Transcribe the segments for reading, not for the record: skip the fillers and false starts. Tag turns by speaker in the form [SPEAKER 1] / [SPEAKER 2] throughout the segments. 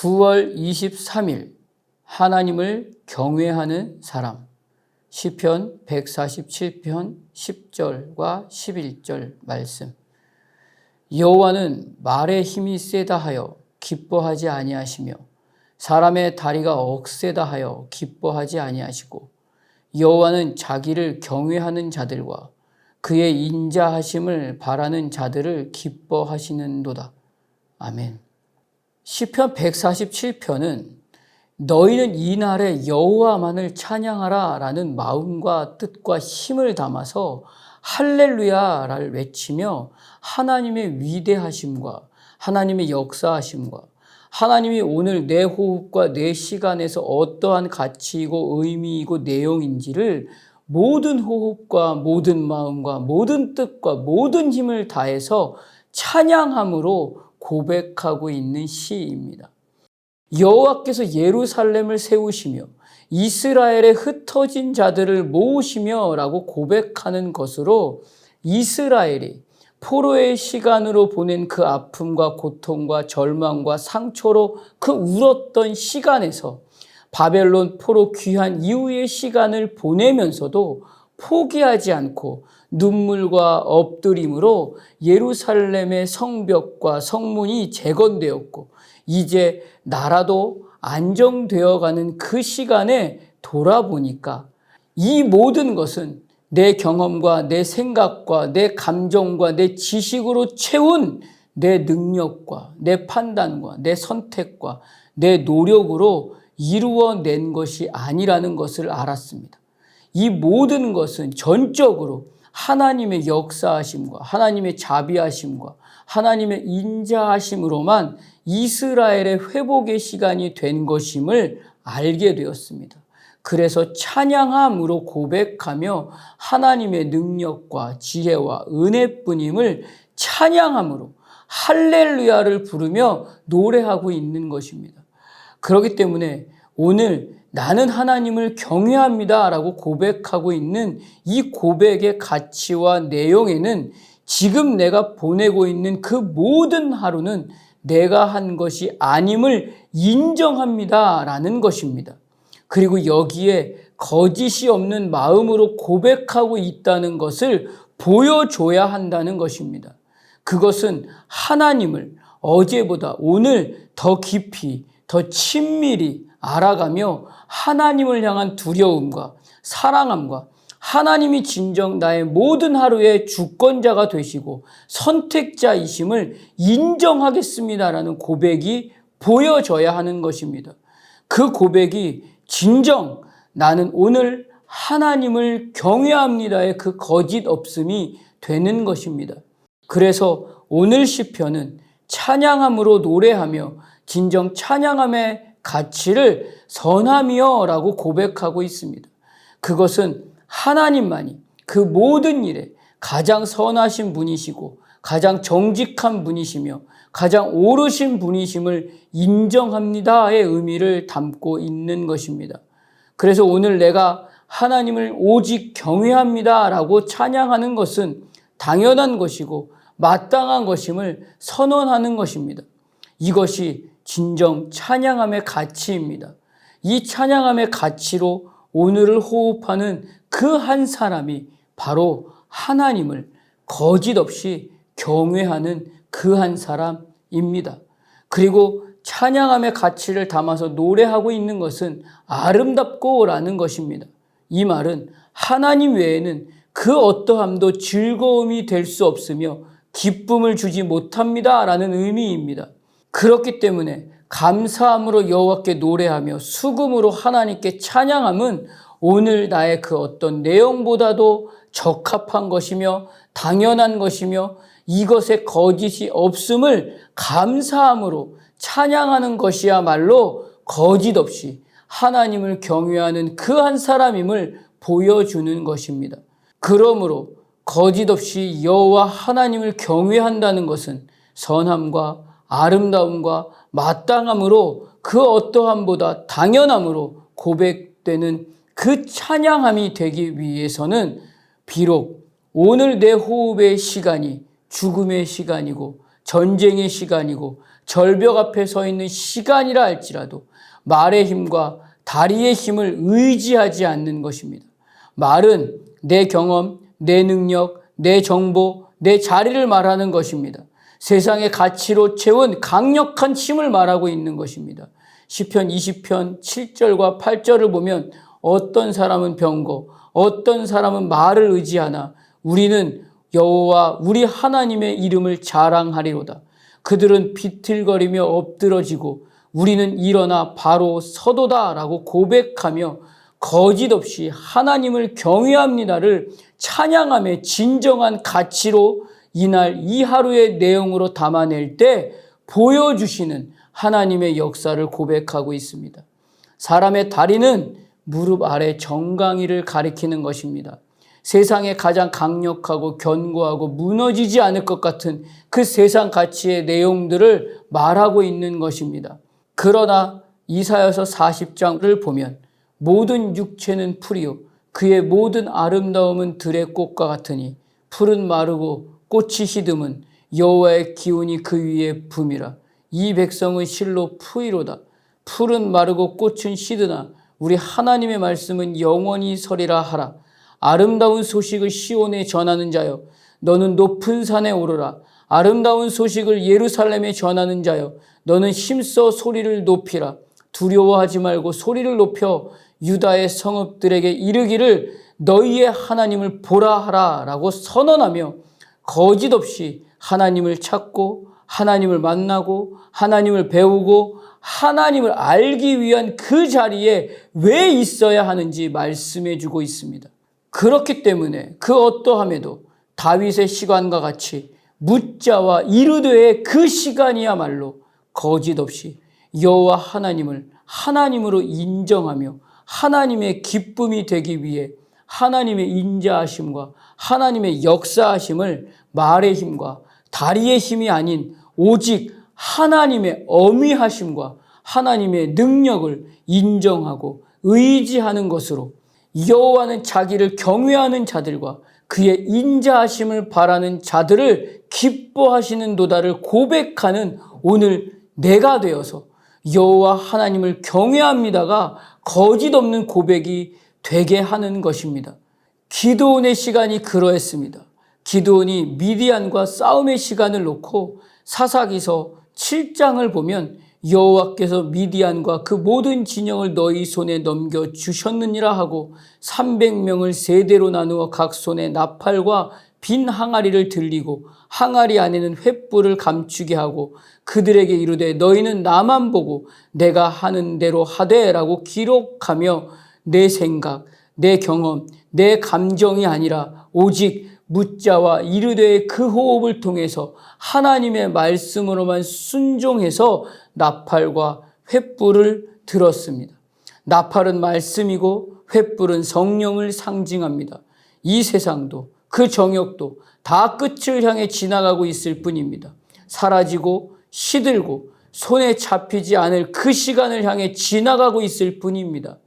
[SPEAKER 1] 9월 23일 하나님을 경외하는 사람, 시편 147편 10절과 11절 말씀. 여호와는 말에 힘이 세다 하여 기뻐하지 아니하시며 사람의 다리가 억세다 하여 기뻐하지 아니하시고 여호와는 자기를 경외하는 자들과 그의 인자하심을 바라는 자들을 기뻐하시는도다. 아멘. 시편 147편은 너희는 이날에 여호와만을 찬양하라 라는 마음과 뜻과 힘을 담아서 할렐루야를 외치며 하나님의 위대하심과 하나님의 역사하심과 하나님이 오늘 내 호흡과 내 시간에서 어떠한 가치이고 의미이고 내용인지를 모든 호흡과 모든 마음과 모든 뜻과 모든 힘을 다해서 찬양함으로 고백하고 있는 시입니다. 여호와께서 예루살렘을 세우시며 이스라엘의 흩어진 자들을 모으시며 라고 고백하는 것으로 이스라엘이 포로의 시간으로 보낸 그 아픔과 고통과 절망과 상처로 그 울었던 시간에서 바벨론 포로 귀환 이후의 시간을 보내면서도 포기하지 않고 눈물과 엎드림으로 예루살렘의 성벽과 성문이 재건되었고 이제 나라도 안정되어가는 그 시간에 돌아보니까 이 모든 것은 내 경험과 내 생각과 내 감정과 내 지식으로 채운 내 능력과 내 판단과 내 선택과 내 노력으로 이루어낸 것이 아니라는 것을 알았습니다. 이 모든 것은 전적으로 하나님의 역사하심과 하나님의 자비하심과 하나님의 인자하심으로만 이스라엘의 회복의 시간이 된 것임을 알게 되었습니다. 그래서 찬양함으로 고백하며 하나님의 능력과 지혜와 은혜뿐임을 찬양함으로 할렐루야를 부르며 노래하고 있는 것입니다. 그렇기 때문에 오늘 나는 하나님을 경외합니다 라고 고백하고 있는 이 고백의 가치와 내용에는 지금 내가 보내고 있는 그 모든 하루는 내가 한 것이 아님을 인정합니다 라는 것입니다. 그리고 여기에 거짓이 없는 마음으로 고백하고 있다는 것을 보여줘야 한다는 것입니다. 그것은 하나님을 어제보다 오늘 더 깊이 더 친밀히 알아가며 하나님을 향한 두려움과 사랑함과 하나님이 진정 나의 모든 하루의 주권자가 되시고 선택자이심을 인정하겠습니다라는 고백이 보여져야 하는 것입니다. 그 고백이 진정 나는 오늘 하나님을 경외합니다의 그 거짓 없음이 되는 것입니다. 그래서 오늘 시편은 찬양함으로 노래하며 진정 찬양함의 가치를 선하며 라고 고백하고 있습니다. 그것은 하나님만이 그 모든 일에 가장 선하신 분이시고 가장 정직한 분이시며 가장 옳으신 분이심을 인정합니다의 의미를 담고 있는 것입니다. 그래서 오늘 내가 하나님을 오직 경외합니다 라고 찬양하는 것은 당연한 것이고 마땅한 것임을 선언하는 것입니다. 이것이 진정 찬양함의 가치입니다. 이 찬양함의 가치로 오늘을 호흡하는 그 한 사람이 바로 하나님을 거짓 없이 경외하는 그 한 사람입니다. 그리고 찬양함의 가치를 담아서 노래하고 있는 것은 아름답고 라는 것입니다. 이 말은 하나님 외에는 그 어떠함도 즐거움이 될 수 없으며 기쁨을 주지 못합니다 라는 의미입니다. 그렇기 때문에 감사함으로 여호와께 노래하며 수금으로 하나님께 찬양함은 오늘 나의 그 어떤 내용보다도 적합한 것이며 당연한 것이며 이것에 거짓이 없음을 감사함으로 찬양하는 것이야말로 거짓 없이 하나님을 경외하는 그 한 사람임을 보여주는 것입니다. 그러므로 거짓 없이 여호와 하나님을 경외한다는 것은 선함과 아름다움과 마땅함으로 그 어떠함보다 당연함으로 고백되는 그 찬양함이 되기 위해서는 비록 오늘 내 호흡의 시간이 죽음의 시간이고 전쟁의 시간이고 절벽 앞에 서 있는 시간이라 할지라도 말의 힘과 다리의 힘을 의지하지 않는 것입니다. 말은 내 경험, 내 능력, 내 정보, 내 자리를 말하는 것입니다. 세상의 가치로 채운 강력한 힘을 말하고 있는 것입니다. 시편 20편 7절과 8절을 보면 어떤 사람은 병거, 어떤 사람은 말을 의지하나 우리는 여호와 우리 하나님의 이름을 자랑하리로다. 그들은 비틀거리며 엎드러지고 우리는 일어나 바로 서도다라고 고백하며 거짓 없이 하나님을 경외합니다를 찬양함의 진정한 가치로 이날 이 하루의 내용으로 담아낼 때 보여주시는 하나님의 역사를 고백하고 있습니다. 사람의 다리는 무릎 아래 정강이를 가리키는 것입니다. 세상에 가장 강력하고 견고하고 무너지지 않을 것 같은 그 세상 가치의 내용들을 말하고 있는 것입니다. 그러나 이사야서 40장을 보면 모든 육체는 풀이요 그의 모든 아름다움은 들의 꽃과 같으니 풀은 마르고 꽃이 시듬은 여호와의 기운이 그 위에 붐이라. 이 백성은 실로 푸이로다. 풀은 마르고 꽃은 시드나 우리 하나님의 말씀은 영원히 서리라 하라. 아름다운 소식을 시온에 전하는 자여 너는 높은 산에 오르라. 아름다운 소식을 예루살렘에 전하는 자여 너는 힘써 소리를 높이라. 두려워하지 말고 소리를 높여 유다의 성읍들에게 이르기를 너희의 하나님을 보라 하라 라고 선언하며 거짓 없이 하나님을 찾고 하나님을 만나고 하나님을 배우고 하나님을 알기 위한 그 자리에 왜 있어야 하는지 말씀해 주고 있습니다. 그렇기 때문에 그 어떠함에도 다윗의 시간과 같이 묻자와 이르되의 그 시간이야말로 거짓 없이 여호와 하나님을 하나님으로 인정하며 하나님의 기쁨이 되기 위해 하나님의 인자하심과 하나님의 역사하심을 말의 힘과 다리의 힘이 아닌 오직 하나님의 어미하심과 하나님의 능력을 인정하고 의지하는 것으로 여호와는 자기를 경외하는 자들과 그의 인자하심을 바라는 자들을 기뻐하시는 도다를 고백하는 오늘 내가 되어서 여호와 하나님을 경외합니다가 거짓 없는 고백이 되게 하는 것입니다. 기드온의 시간이 그러했습니다. 기드온이 미디안과 싸움의 시간을 놓고 사사기서 7장을 보면 여호와께서 미디안과 그 모든 진영을 너희 손에 넘겨주셨느니라 하고 300명을 세대로 나누어 각 손에 나팔과 빈 항아리를 들리고 항아리 안에는 횃불을 감추게 하고 그들에게 이르되 너희는 나만 보고 내가 하는 대로 하되 라고 기록하며 내 생각, 내 경험, 내 감정이 아니라 오직 묻자와 이르되의 그 호흡을 통해서 하나님의 말씀으로만 순종해서 나팔과 횃불을 들었습니다. 나팔은 말씀이고 횃불은 성령을 상징합니다. 이 세상도 그 정욕도 다 끝을 향해 지나가고 있을 뿐입니다. 사라지고 시들고 손에 잡히지 않을 그 시간을 향해 지나가고 있을 뿐입니다.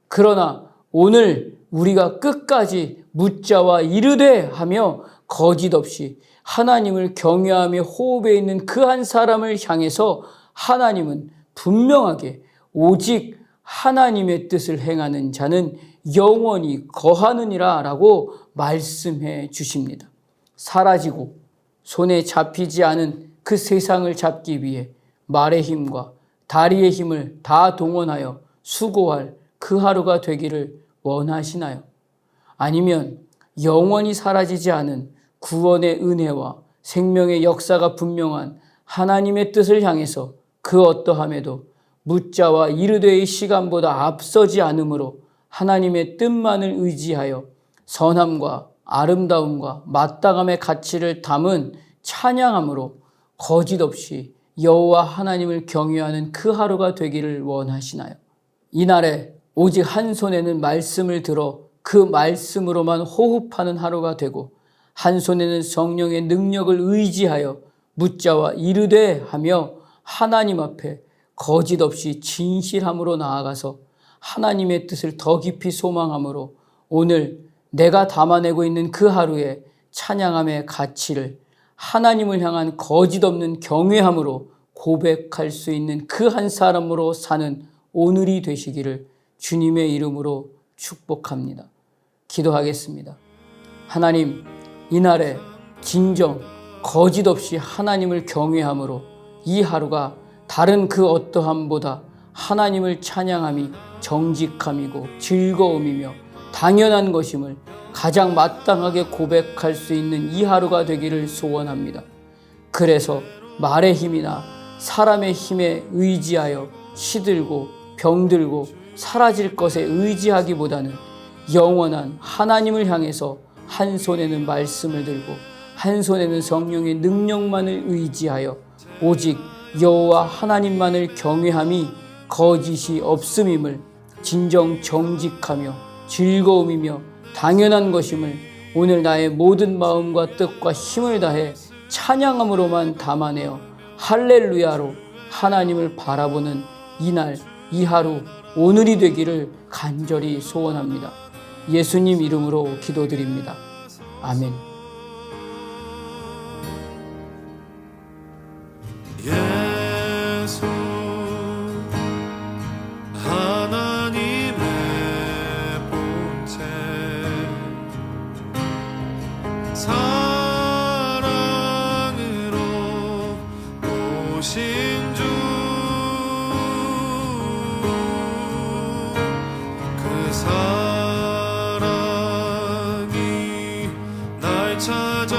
[SPEAKER 1] 그러나 오늘 우리가 끝까지 묻자와 이르되 하며 거짓 없이 하나님을 경외하며 호흡에 있는 그 한 사람을 향해서 하나님은 분명하게 오직 하나님의 뜻을 행하는 자는 영원히 거하느니라 라고 말씀해 주십니다. 사라지고 손에 잡히지 않은 그 세상을 잡기 위해 말의 힘과 다리의 힘을 다 동원하여 수고할 그 하루가 되기를 원하시나요? 아니면 영원히 사라지지 않은 구원의 은혜와 생명의 역사가 분명한 하나님의 뜻을 향해서 그 어떠함에도 묻자와 이르되의 시간보다 앞서지 않으므로 하나님의 뜻만을 의지하여 선함과 아름다움과 마땅함의 가치를 담은 찬양함으로 거짓 없이 여호와 하나님을 경외하는 그 하루가 되기를 원하시나요? 이날에 오직 한 손에는 말씀을 들어 그 말씀으로만 호흡하는 하루가 되고 한 손에는 성령의 능력을 의지하여 묻자와 이르되 하며 하나님 앞에 거짓 없이 진실함으로 나아가서 하나님의 뜻을 더 깊이 소망함으로 오늘 내가 담아내고 있는 그 하루의 찬양함의 가치를 하나님을 향한 거짓 없는 경외함으로 고백할 수 있는 그 한 사람으로 사는 오늘이 되시기를 주님의 이름으로 축복합니다. 기도하겠습니다. 하나님, 이날에 진정 거짓 없이 하나님을 경외함으로 이 하루가 다른 그 어떠함보다 하나님을 찬양함이 정직함이고 즐거움이며 당연한 것임을 가장 마땅하게 고백할 수 있는 이 하루가 되기를 소원합니다. 그래서 말의 힘이나 사람의 힘에 의지하여 시들고 병들고 사라질 것에 의지하기보다는 영원한 하나님을 향해서 한 손에는 말씀을 들고 한 손에는 성령의 능력만을 의지하여 오직 여호와 하나님만을 경외함이 거짓이 없음임을 진정 정직하며 즐거움이며 당연한 것임을 오늘 나의 모든 마음과 뜻과 힘을 다해 찬양함으로만 담아내어 할렐루야로 하나님을 바라보는 이날, 이 하루, 오늘이 되기를 간절히 소원합니다. 예수님 이름으로 기도드립니다. 아멘.
[SPEAKER 2] 예수 하나님의 본체 사랑으로 오신 주 그 사랑이 날 찾아오셔서